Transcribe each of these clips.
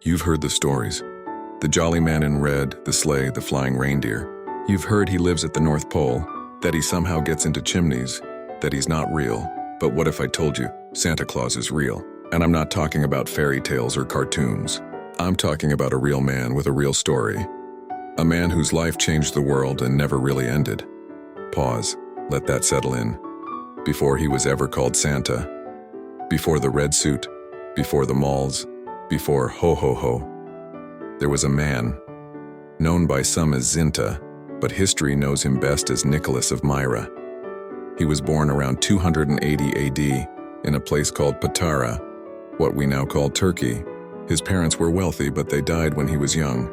You've heard the stories. The jolly man in red, the sleigh, the flying reindeer. You've heard he lives at the North Pole, that he somehow gets into chimneys, that he's not real. But what if I told you Santa Claus is real? And I'm not talking about fairy tales or cartoons. I'm talking about a real man with a real story. A man whose life changed the world and never really ended. Pause. Let that settle in. Before he was ever called Santa. Before the red suit. Before the malls. Before ho ho ho. There was a man, known by some as Zinta, but history knows him best as Nicholas of Myra. He was born around 280 AD in a place called Patara, what we now call Turkey. His parents were wealthy, but they died when he was young.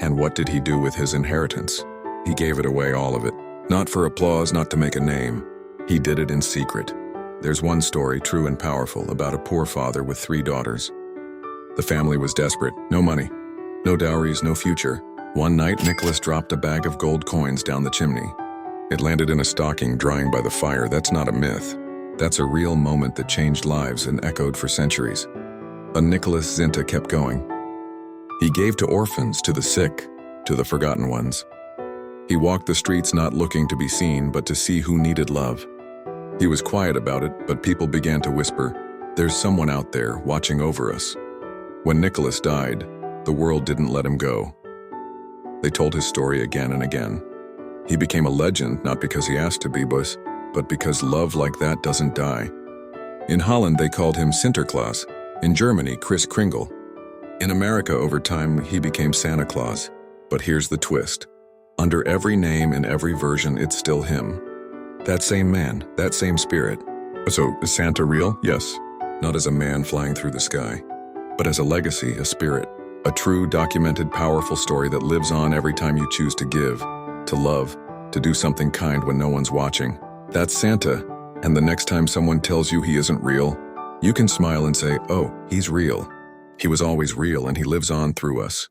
And what did he do with his inheritance? He gave it away, all of it. Not for applause, not to make a name. He did it in secret. There's one story, true and powerful, about a poor father with 3 daughters. The family was desperate. No money, no dowries, no future. One night, Nicholas dropped a bag of gold coins down the chimney. It landed in a stocking drying by the fire. That's not a myth. That's a real moment that changed lives and echoed for centuries. A Nicholas Zinta kept going. He gave to orphans, to the sick, to the forgotten ones. He walked the streets not looking to be seen, but to see who needed love. He was quiet about it, but people began to whisper, "There's someone out there watching over us." When Nicholas died, the world didn't let him go. They told his story again and again. He became a legend, not because he asked to be, but because love like that doesn't die. In Holland, they called him Santa Claus. In Germany, Kris Kringle. In America, over time, he became Santa Claus. But here's the twist. Under every name in every version, it's still him. That same man, that same spirit. So, is Santa real? Yes. Not as a man flying through the sky, but as a legacy, a spirit. A true, documented, powerful story that lives on every time you choose to give, to love, to do something kind when no one's watching. That's Santa, and the next time someone tells you he isn't real, you can smile and say, "Oh, he's real. He was always real and he lives on through us."